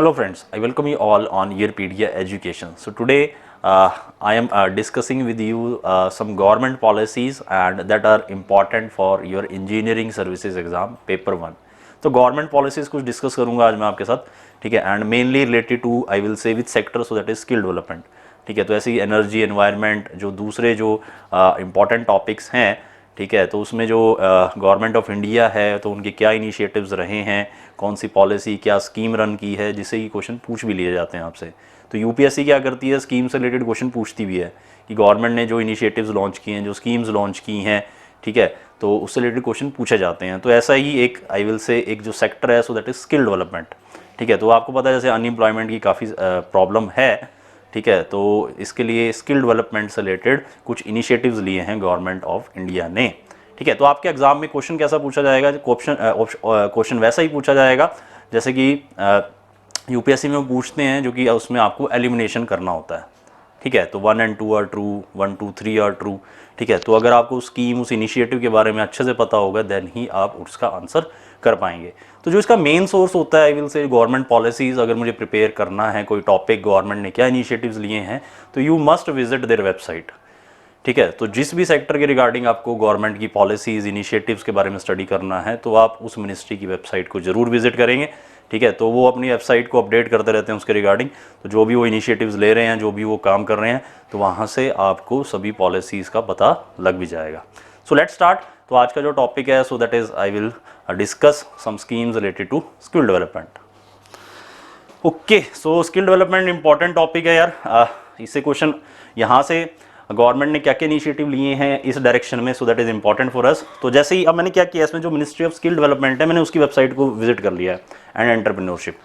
Hello friends, I welcome you all on Yearpedia Education. So today I am discussing with you some government policies and that are important for your engineering services exam paper 1. तो government policies कुछ discuss करूंगा आज मैं आपके साथ, ठीक है, and mainly related to I will say with sector, so that is skill development, ठीक है। तो ऐसे ही एनर्जी, एनवायरनमेंट, जो दूसरे जो इम्पॉर्टेंट टॉपिक्स हैं, ठीक है, तो उसमें जो गवर्नमेंट ऑफ इंडिया है तो उनके क्या इनिशिएटिव्स रहे हैं, कौन सी पॉलिसी, क्या स्कीम रन की है, जिससे कि क्वेश्चन पूछ भी लिए जाते हैं आपसे। तो यूपीएससी क्या करती है, स्कीम से रिलेटेड क्वेश्चन पूछती भी है कि गवर्नमेंट ने जो इनिशिएटिव्स लॉन्च किए हैं, जो स्कीम्स लॉन्च की हैं, ठीक है, तो उससे रिलेटेड क्वेश्चन पूछे जाते हैं। तो ऐसा ही एक आई विल से एक जो सेक्टर है, so that is skill development, ठीक है। तो आपको पता है जैसे अनएम्प्लॉयमेंट की काफ़ी प्रॉब्लम है, ठीक है, तो इसके लिए स्किल डेवलपमेंट से रिलेटेड कुछ इनिशिएटिव्स लिए हैं गवर्नमेंट ऑफ इंडिया ने, ठीक है। तो आपके एग्जाम में क्वेश्चन कैसा पूछा जाएगा, क्वेश्चन वैसा ही पूछा जाएगा जैसे कि यूपीएससी में पूछते हैं, जो कि उसमें आपको एलिमिनेशन करना होता है, ठीक है। तो 1 और 2 आर ट्रू, 1, 2, 3 आर ट्रू, ठीक है। तो अगर आपको स्कीम, उस इनिशिएटिव के बारे में अच्छे से पता होगा, देन ही आप उसका आंसर कर पाएंगे। तो जो इसका मेन सोर्स होता है आई विल से गवर्नमेंट पॉलिसीज, अगर मुझे प्रिपेयर करना है कोई टॉपिक, गवर्नमेंट ने क्या इनिशिएटिव्स लिए हैं, तो you must visit their website, ठीक है। तो जिस भी सेक्टर के रिगार्डिंग आपको गवर्नमेंट की पॉलिसीज, इनिशिएटिव्स के बारे में स्टडी करना है, तो आप उस मिनिस्ट्री की वेबसाइट को जरूर विजिट करेंगे, ठीक है। तो वो अपनी वेबसाइट को अपडेट करते रहते हैं उसके रिगार्डिंग, तो जो भी वो इनिशिएटिव्स ले रहे हैं, जो भी वो काम कर रहे हैं, तो वहाँ से आपको सभी पॉलिसीज़ का पता लग भी जाएगा। So let's start. तो आज का जो टॉपिक है, so that is I will discuss some schemes related to skill development. Okay, so skill development important topic है यार। इससे क्वेश्चन यहाँ से गवर्नमेंट ने क्या क्या इनिशिएटिव लिए हैं इस डायरेक्शन में, सो that is important for us. तो जैसे ही अब मैंने क्या किया, इसमें जो मिनिस्ट्री ऑफ स्किल डेवलपमेंट है, मैंने उसकी वेबसाइट को विजिट कर लिया है, एंड एंटरप्रेन्योरशिप,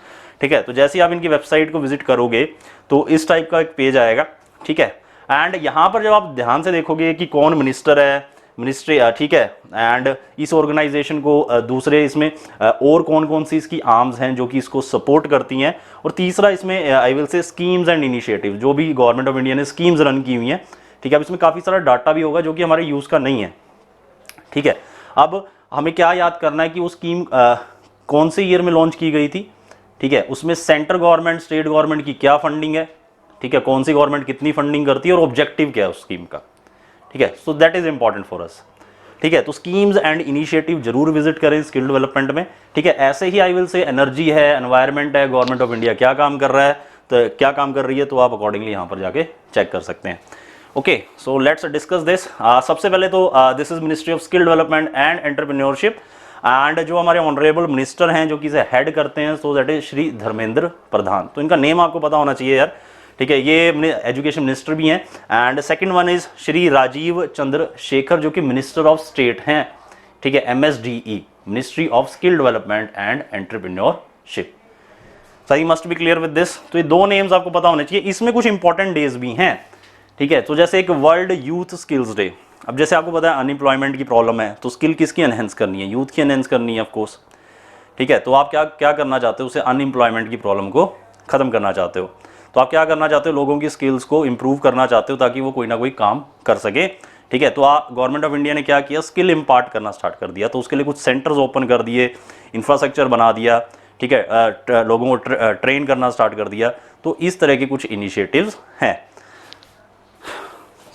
ठीक है। तो जैसे ही आप इनकी वेबसाइट को विजिट करोगे तो इस टाइप का एक पेज आएगा, ठीक है। एंड यहाँ पर जब आप ध्यान से देखोगे कि कौन मिनिस्टर है, मिनिस्ट्री, ठीक है, एंड इस ऑर्गेनाइजेशन को दूसरे इसमें और कौन कौन सी इसकी आर्म्स हैं जो कि इसको सपोर्ट करती हैं, और तीसरा इसमें आई विल से स्कीम्स एंड इनिशिएटिव, जो भी गवर्नमेंट ऑफ इंडिया ने स्कीम्स रन की हुई हैं, ठीक है। अब इसमें काफ़ी सारा डाटा भी होगा जो कि हमारे यूज़ का नहीं है, ठीक है। अब हमें क्या याद करना है कि वो स्कीम कौन से ईयर में लॉन्च की गई थी, ठीक है, उसमें सेंट्रल गवर्नमेंट, स्टेट गवर्नमेंट की क्या फंडिंग है, ठीक है, कौन सी गवर्नमेंट कितनी फंडिंग करती है, और ऑब्जेक्टिव क्या है उस स्कीम का, ठीक है। So that is important for us, ठीक है। तो स्कीम्स एंड इनिशिएटिव जरूर विजिट करें स्किल डेवलपमेंट में, ठीक है। ऐसे ही आई विल से एनर्जी है, एनवायरनमेंट है, गवर्नमेंट ऑफ इंडिया क्या काम कर रहा है, तो क्या काम कर रही है, तो आप अकॉर्डिंगली यहाँ पर जाके चेक कर सकते हैं। Okay, so let's discuss this. सबसे पहले तो this is ministry of skill development and entrepreneurship, and जो हमारे ऑनरेबल मिनिस्टर हैं जो कि इसे हेड करते हैं, so that is Shri Dharmendra Pradhan. तो इनका नेम आपको पता होना चाहिए यार, ठीक है। ये एजुकेशन मिनिस्टर भी हैं। And second one is Shri Rajeev Chandrasekhar, जो कि मिनिस्टर ऑफ स्टेट हैं, ठीक है, MSDE, ministry of skill development and entrepreneurship. सही, must be clear with this. तो ये दो नेम्स आपको पता होने चाहिए। इसमें कुछ इंपॉर्टेंट डेज भी हैं, ठीक है। तो जैसे एक वर्ल्ड यूथ स्किल्स डे। अब जैसे आपको पता है अनएम्प्लॉयमेंट की प्रॉब्लम है, तो स्किल किसकी एनहेंस करनी है, यूथ की एनहेंस करनी है, ऑफ कोर्स, ठीक है। तो आप क्या क्या करना चाहते हो, उसे अनएम्प्लॉयमेंट की प्रॉब्लम को खत्म करना चाहते हो, तो आप क्या करना चाहते हो, लोगों की स्किल्स को इंप्रूव करना चाहते हो ताकि वो कोई ना कोई काम कर सके, ठीक है। तो आप गवर्नमेंट ऑफ इंडिया ने क्या किया, स्किल इम्पार्ट करना स्टार्ट कर दिया। तो उसके लिए कुछ सेंटर्स ओपन कर दिए, इंफ्रास्ट्रक्चर बना दिया, ठीक है, लोगों को ट्रेन करना स्टार्ट कर दिया। तो इस तरह के कुछ इनिशिएटिव्स हैं।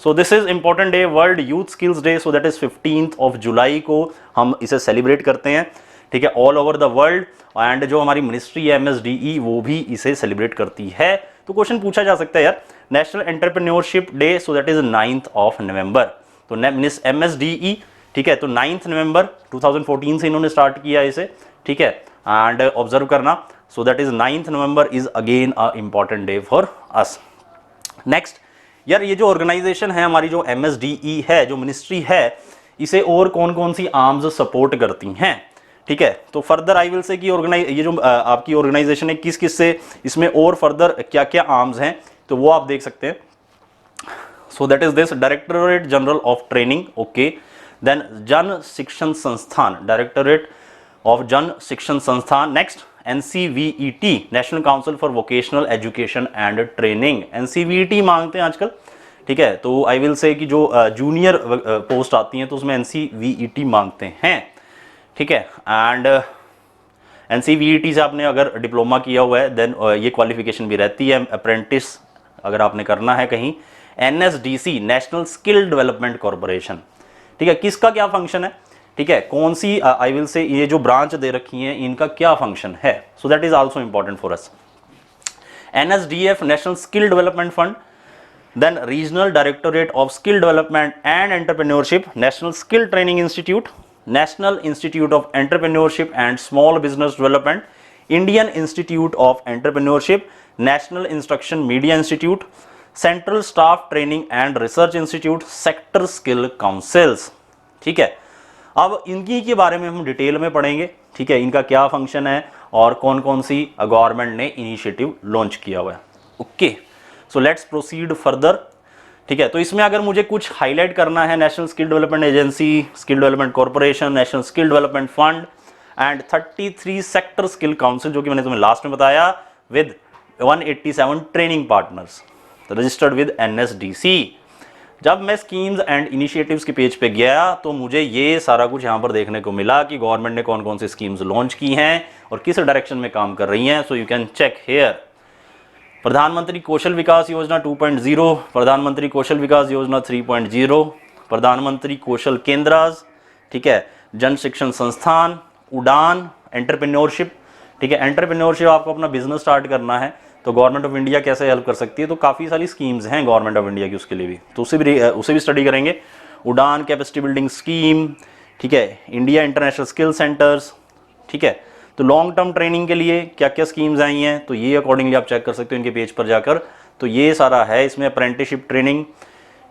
So this is important day, world youth skills day, so that is 15th of July को हम इसे सेलिब्रेट करते हैं, ठीक है, all over the world. And जो हमारी मिनिस्ट्री है MSDE, वो भी इसे सेलिब्रेट करती है। तो क्वेश्चन पूछा जा सकता है यार, national entrepreneurship day, so that is 9th of November। तो MSDE, ठीक है, तो 9th November 2014 से इन्होंने स्टार्ट किया इसे, ठीक है। एंड ऑब्जर्व करना, सो that is 9th November is again a important day for us. Next यार, ये जो ऑर्गेनाइजेशन है हमारी, जो MSDE है, जो मिनिस्ट्री है, इसे और कौन कौन सी आर्म्स सपोर्ट करती हैं, ठीक है। तो फर्दर आई विल से कि ये जो आपकी ऑर्गेनाइजेशन है, किस किस से इसमें और फर्दर क्या क्या आर्म्स हैं, तो वो आप देख सकते हैं। So that is this directorate general of training, okay, then Jan Shikshan Sansthan, directorate of Jan Shikshan Sansthan. Next NCVET, national council for vocational education and training, NCVET मांगते हैं आजकल, ठीक है। तो आई विल से कि जो जूनियर पोस्ट आती हैं तो उसमें NCVET मांगते हैं, ठीक है। एंड NCVET से आपने अगर डिप्लोमा किया हुआ है देन ये क्वालिफिकेशन भी रहती है। अप्रेंटिस अगर आपने करना है कहीं, NSDC national skill development corporation, ठीक है, किसका क्या फंक्शन है, ठीक है, कौन सी आई विल से ये जो ब्रांच दे रखी है इनका क्या फंक्शन है, so that is also important for us. NSDF national skill development fund, then regional directorate of skill development and entrepreneurship, national skill training institute, national institute of entrepreneurship and small business development, Indian institute of entrepreneurship, national instruction media institute, central staff training and research institute, sector skill councils। ठीक है, अब इनकी के बारे में हम detail में पढ़ेंगे, ठीक है, इनका क्या फंक्शन है और कौन कौन सी गवर्नमेंट ने इनिशिएटिव लॉन्च किया हुआ है। Okay, so let's proceed further. ठीक है, तो इसमें अगर मुझे कुछ हाईलाइट करना है, national skill development agency, skill development corporation, national skill development fund and 33 sector skill council, जो कि मैंने तुम्हें लास्ट में बताया, with 187 training partners registered with NSDC। जब मैं स्कीम्स एंड इनिशिएटिव्स के पेज पे गया तो मुझे ये सारा कुछ यहाँ पर देखने को मिला कि गवर्नमेंट ने कौन कौन सी स्कीम्स लॉन्च की हैं और किस डायरेक्शन में काम कर रही हैं। So you can check here. Pradhanmantri Kaushal विकास योजना 2.0, प्रधानमंत्री कौशल विकास योजना 3.0, प्रधानमंत्री कौशल केंद्रास, ठीक है, जन शिक्षण संस्थान, उड़ान, एंटरप्रेन्योरशिप, ठीक है, एंटरप्रेन्योरशिप आपको अपना बिजनेस स्टार्ट करना है तो गवर्नमेंट ऑफ इंडिया कैसे हेल्प कर सकती है, तो काफ़ी सारी स्कीम्स हैं गवर्नमेंट ऑफ इंडिया की उसके लिए भी, तो उसे भी स्टडी करेंगे। उड़ान कैपेसिटी बिल्डिंग स्कीम, ठीक है, इंडिया इंटरनेशनल स्किल सेंटर्स, ठीक है, तो लॉन्ग टर्म ट्रेनिंग के लिए क्या क्या स्कीम्स आई हैं, तो ये अकॉर्डिंगली आप चेक कर सकते हो इनके पेज पर जाकर। तो ये सारा है इसमें, अप्रेंटिसशिप ट्रेनिंग,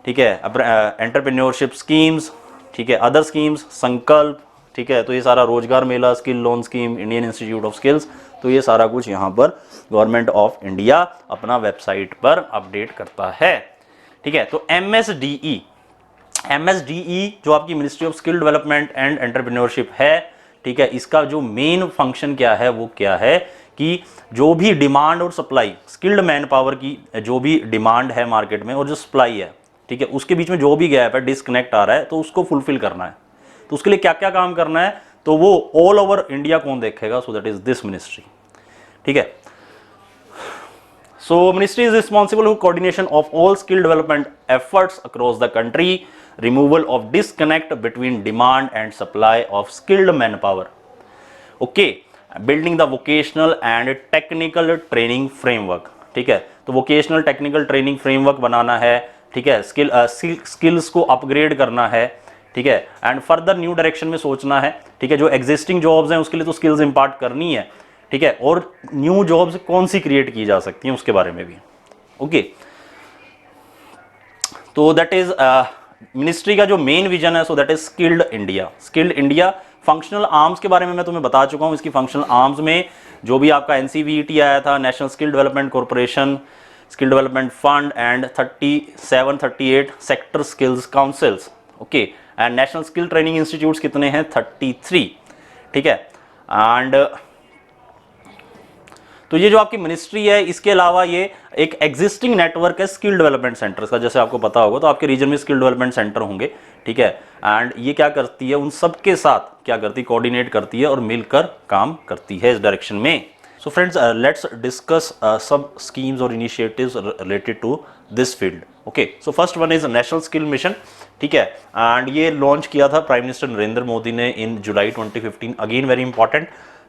ठीक है, एंटरप्रेन्योरशिप स्कीम्स, ठीक है, अदर स्कीम्स, संकल्प, ठीक है, तो ये सारा Rozgar Mela, skill loan scheme, Indian institute of skills, तो ये सारा कुछ यहाँ पर गवर्नमेंट ऑफ इंडिया अपना वेबसाइट पर अपडेट करता है। ठीक है, तो MSDE जो आपकी ministry of skill development and entrepreneurship है, ठीक है, इसका जो मेन फंक्शन क्या है वो क्या है कि जो भी डिमांड और सप्लाई, स्किल्ड मैन पावर की जो भी डिमांड है मार्केट में और जो सप्लाई है, ठीक है, उसके बीच में जो भी गैप है, डिस्कनेक्ट आ रहा है, तो उसको फुलफिल करना है। तो उसके लिए क्या क्या काम करना है, तो वो ऑल ओवर इंडिया कौन देखेगा, सो दैट इज दिस मिनिस्ट्री। ठीक है, सो ministry is responsible for coordination of all skill development efforts across the country, removal of disconnect between demand and supply of skilled manpower, okay, building the vocational and technical training framework। ठीक है, तो vocational technical training framework बनाना है, ठीक है, skills को upgrade करना है, ठीक है, एंड फर्दर न्यू डायरेक्शन में सोचना है, ठीक है, जो एग्जिस्टिंग जॉब्स हैं उसके लिए तो स्किल्स इंपार्ट करनी है, ठीक है, और न्यू जॉब्स कौन सी क्रिएट की जा सकती हैं उसके बारे में भी। ओके, तो दैट इज मिनिस्ट्री का जो मेन विजन है, so that is skilled India. Skilled India functional arms के बारे में मैं तुम्हें बता चुका हूं। इसकी फंक्शनल आर्म्स में जो भी आपका NCVET आया था, national skill development corporation, skill development fund and 38 sector skills councils, okay, and national skill training institutes कितने हैं, 33। ठीक है, एंड तो ये जो आपकी मिनिस्ट्री है, इसके अलावा ये एक एग्जिस्टिंग नेटवर्क है स्किल डेवलपमेंट सेंटर्स का, जैसे आपको पता होगा तो आपके रीजन में स्किल डेवलपमेंट सेंटर होंगे। ठीक है, एंड ये क्या करती है, उन सब के साथ क्या करती है, कोऑर्डिनेट करती है और मिलकर काम करती है इस डायरेक्शन में। सो फ्रेंड्स, लेट्स डिस्कस सब स्कीम्स और initiatives related to this field. Okay, so first one is national skill mission. ठीक है, एंड ये लॉन्च किया था प्राइम मिनिस्टर नरेंद्र मोदी ने इन जुलाई 2015, अगेन वेरी इंपॉर्टेंट।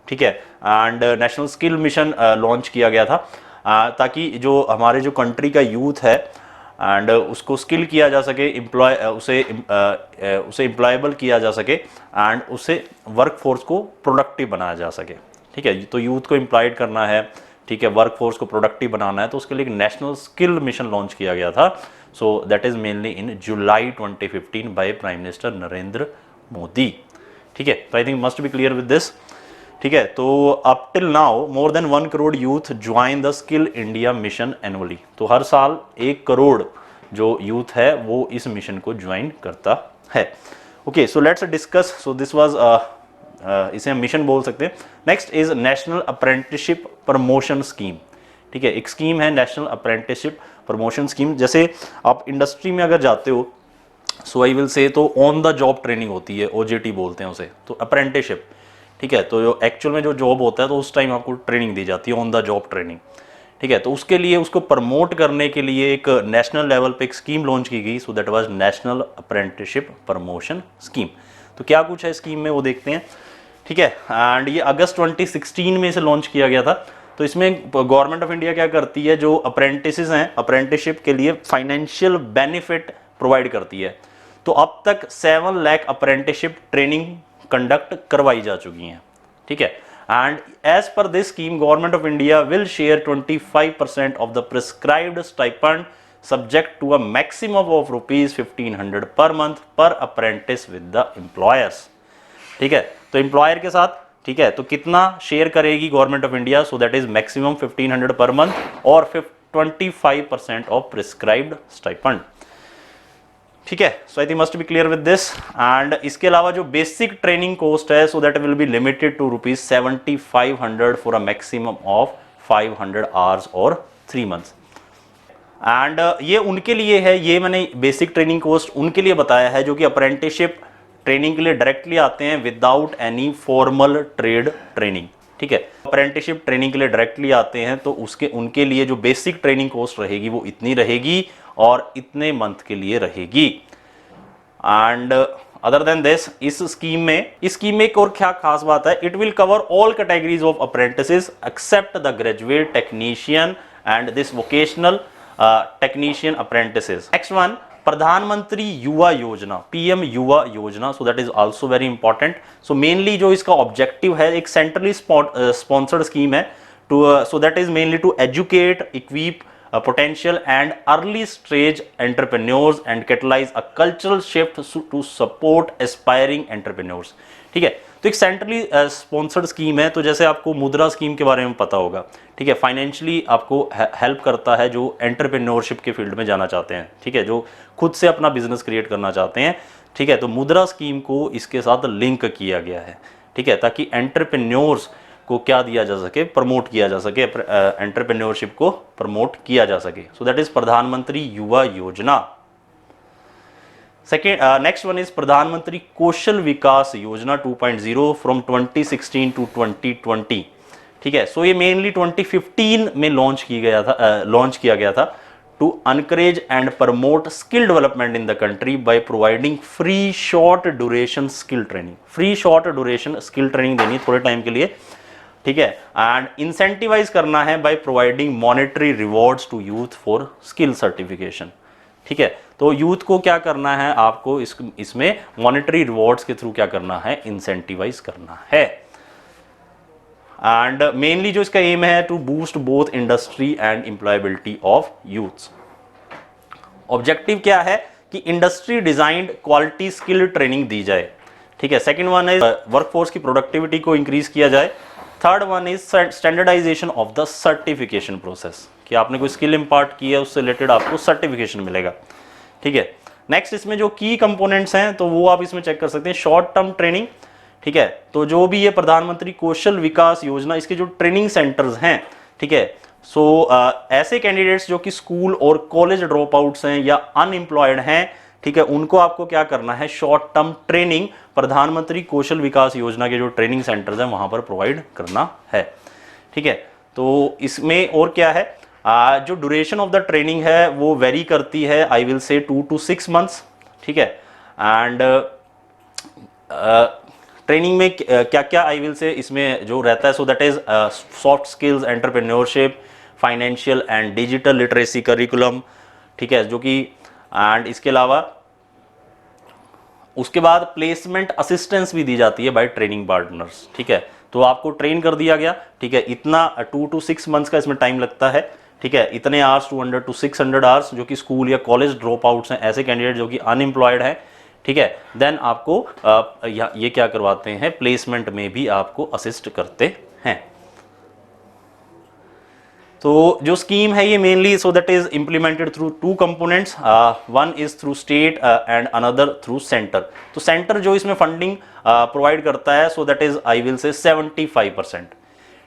ठीक है, and national skill mission launch किया गया था ताकि जो हमारे जो कंट्री का यूथ है एंड उसको स्किल किया जा सके, उसे एम्प्लॉयबल किया जा सके एंड उसे वर्क फोर्स को प्रोडक्टिव बनाया जा सके। ठीक है, तो यूथ को एम्प्लॉयड करना है, ठीक है, वर्क फोर्स को प्रोडक्टिव बनाना है, तो उसके लिए एक नेशनल स्किल मिशन लॉन्च किया गया था। सो that is mainly in July 2015 by prime minister Narendra Modi. ठीक है, तो आई think must be clear with this. ठीक है, तो up till now more than 1 crore youth join the skill India mission annually. तो हर साल 1 करोड़ जो यूथ है वो इस मिशन को ज्वाइन करता है। Okay, so let's discuss. So this was इसे हम मिशन बोल सकते हैं। Next is national apprenticeship promotion scheme. ठीक है, एक स्कीम है नेशनल अप्रेंटिसशिप प्रमोशन स्कीम। जैसे आप इंडस्ट्री में अगर जाते हो, सो आई विल से, तो ऑन द जॉब ट्रेनिंग होती है, OJT बोलते हैं उसे, तो अप्रेंटिसशिप। ठीक है। तो जो एक्चुअल में जो जॉब होता है तो उस टाइम आपको ट्रेनिंग दी जाती है, ऑन द जॉब ट्रेनिंग, ठीक है। तो उसके लिए उसको प्रमोट करने के लिए एक नेशनल लेवल पे एक स्कीम लॉन्च की गई, so that was national apprenticeship promotion scheme. तो क्या कुछ है स्कीम में वो देखते हैं, ठीक है। एंड ये अगस्त 2016 में इसे लॉन्च किया गया था। तो इसमें गवर्नमेंट ऑफ इंडिया क्या करती है, जो अप्रेंटिसेस हैं अप्रेंटिसशिप के लिए फाइनेंशियल बेनिफिट प्रोवाइड करती है। तो अब तक 7 लाख अप्रेंटिसशिप ट्रेनिंग कंडक्ट करवाई जा चुकी हैं, ठीक है। And as per this scheme government of India will share 25% of the prescribed stipend subject to a maximum of ₹1500 per month पर अप्रेंटिस विद द एम्प्लॉयर्स, ठीक है। तो एम्प्लॉयर के साथ, ठीक है, तो कितना शेयर करेगी government of India, so that is maximum 1500 per month और 25% ऑफ प्रिस्क्राइब्ड स्टाइपेंड, ठीक है। So I think must be clear with this. And इसके अलावा जो बेसिक ट्रेनिंग कॉस्ट है, so that will be limited to ₹7500 for a maximum of 500 hours और 3 months. And ये उनके लिए है, ये मैंने बेसिक ट्रेनिंग कोर्स उनके लिए बताया है जो कि अप्रेंटिसशिप ट्रेनिंग के लिए डायरेक्टली आते हैं without any formal trade training, ठीक है। अप्रेंटिसशिप ट्रेनिंग के लिए डायरेक्टली आते हैं तो उसके उनके लिए जो बेसिक ट्रेनिंग कोर्स रहेगी वो इतनी रहेगी और इतने मंथ के लिए रहेगी। एंड अदर देन दिस, इस स्कीम में एक और क्या खास बात है, it will cover all categories of apprentices except the graduate technician and this vocational technician apprentices. Next one, Pradhanmantri Yuva Yojana, PM Yuva Yojana, so that is also very important. So mainly जो इसका ऑब्जेक्टिव है, एक सेंट्रली स्पॉन्सर्ड स्कीम है to, so that is mainly to educate, equip potential and early stage entrepreneurs and catalyze a cultural shift to support aspiring entrepreneurs, ठीक है। तो एक centrally sponsored scheme है। तो जैसे आपको मुद्रा स्कीम के बारे में पता होगा, ठीक है, फाइनेंशियली आपको हेल्प करता है जो एंटरप्रेन्योरशिप के फील्ड में जाना चाहते हैं, ठीक है, जो खुद से अपना बिजनेस क्रिएट करना चाहते हैं, ठीक है। तो मुद्रा स्कीम को इसके साथ लिंक किया गया है, ठीक है, ताकि एंटरप्रेन्योर्स को क्या दिया जा सके, प्रमोट किया जा सके, एंटरप्रेन्योरशिप को प्रमोट किया जा सके। सो दैट इज प्रधानमंत्री युवा योजना। सेकेंड, नेक्स्ट वन इज प्रधानमंत्री कौशल विकास योजना 2.0 फ्रॉम 2016 टू 2020, ठीक है। सो ये मेनली 2015 में लॉन्च किया गया था to encourage and promote skill development in the country by providing free short duration skill training. Free short duration skill training देनी थोड़े टाइम के लिए, ठीक है। एंड इंसेंटिवाइज करना है by providing monetary rewards to youth for skill certification, ठीक है। तो यूथ को क्या करना है, आपको इसमें मॉनेटरी रिवॉर्ड्स के थ्रू क्या करना है, इंसेंटिवाइज करना है। एंड मेनली जो इसका एम है to boost both industry and employability of youths. Objective क्या है कि industry designed quality skill training दी जाए, ठीक है। सेकंड वन है वर्कफोर्स की प्रोडक्टिविटी को इंक्रीज किया जाए। Third one is standardisation of the certification process, कि आपने कोई स्किल इंपार्ट की है उससे रिलेटेड आपको सर्टिफिकेशन मिलेगा, ठीक है। नेक्स्ट, इसमें जो की कंपोनेंट्स हैं तो वो आप इसमें चेक कर सकते हैं। शॉर्ट टर्म ट्रेनिंग, ठीक है। तो जो भी ये प्रधानमंत्री कौशल विकास योजना, इसके जो ट्रेनिंग सेंटर्स हैं, ठीक है, सो ऐसे कैंडिडेट्स जो कि स्कूल और कॉलेज ड्रॉप आउट्स हैं या अनएम्प्लॉयड हैं, ठीक है, उनको आपको क्या करना है, शॉर्ट टर्म ट्रेनिंग प्रधानमंत्री कौशल विकास योजना के जो ट्रेनिंग सेंटर्स हैं वहां पर प्रोवाइड करना है, ठीक है। तो इसमें और क्या है, जो ड्यूरेशन ऑफ द ट्रेनिंग है वो वेरी करती है, आई विल से 2 to 6 मंथ्स, ठीक है। एंड ट्रेनिंग में क्या क्या आई विल से इसमें जो रहता है, so that is soft skills, entrepreneurship, financial and digital literacy curriculum, ठीक है, जो कि एंड इसके अलावा उसके बाद प्लेसमेंट असिस्टेंस भी दी जाती है बाय ट्रेनिंग पार्टनर्स, ठीक है। तो आपको ट्रेन कर दिया गया, ठीक है, इतना 2 to 6 मंथ्स का इसमें टाइम लगता है, ठीक है। इतने आवर्स 200 to 600 आवर्स जो कि स्कूल या कॉलेज ड्रॉप आउट्स हैं, ऐसे कैंडिडेट जो कि अनएम्प्लॉयड है, ठीक है, देन आपको ये क्या करवाते हैं, प्लेसमेंट में भी आपको असिस्ट करते हैं। तो जो स्कीम है ये mainly, so that is implemented through 2 components, one is through state and another through centre. तो सेंटर जो इसमें फंडिंग प्रोवाइड करता है, so that is I will से 75%,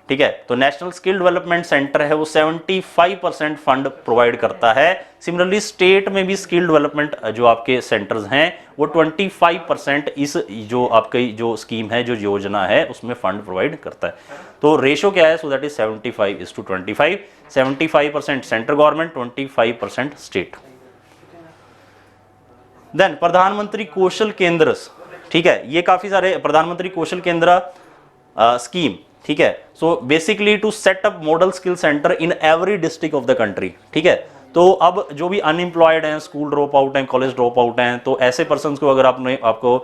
ठीक है। तो नेशनल स्किल डेवलपमेंट सेंटर है वो 75% फंड प्रोवाइड करता है। सिमिलरली स्टेट में भी स्किल डेवलपमेंट जो आपके सेंटर्स हैं वो 25% इस जो आपकी जो स्कीम है, जो योजना है, उसमें फंड प्रोवाइड करता है। तो रेशो क्या है? So that is 75:25, 75% central government, 25% state. Then प्रधानमंत्री कौशल केंद्र, ठीक है, ये काफी सारे प्रधानमंत्री कौशल केंद्र स्कीम, ठीक है। So basically to set up model skill center in every district of the country, ठीक है। तो अब जो भी अनएम्प्लॉयड हैं, स्कूल ड्रॉप आउट हैं, कॉलेज ड्रॉप आउट हैं, तो ऐसे पर्सन्स को अगर आपको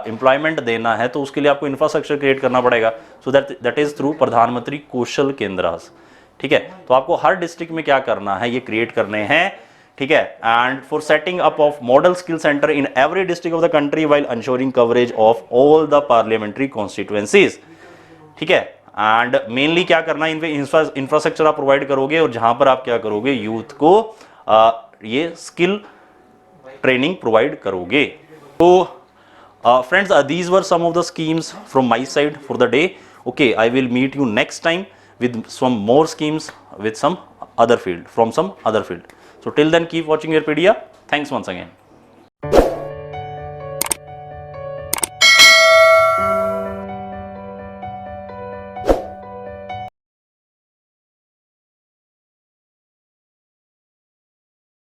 एम्प्लॉयमेंट देना है तो उसके लिए आपको इंफ्रास्ट्रक्चर क्रिएट करना पड़ेगा। सो दैट इज थ्रू प्रधानमंत्री कौशल केंद्र, ठीक है। तो आपको हर डिस्ट्रिक्ट में क्या करना है, ये क्रिएट करने हैं, ठीक है। And for setting up of model skill center in every district of the country while ensuring coverage of all the parliamentary constituencies, ठीक है। एंड मेनली क्या करना है, इनपे इंफ्रास्ट्रक्चर आप प्रोवाइड करोगे और जहां पर आप क्या करोगे, यूथ को ये स्किल ट्रेनिंग प्रोवाइड करोगे। तो friends, these were some of the schemes from my side for the day. Okay, I will meet you next time with some more schemes with some other field, from some other field. So till then, keep watching Yourpedia. Thanks once again.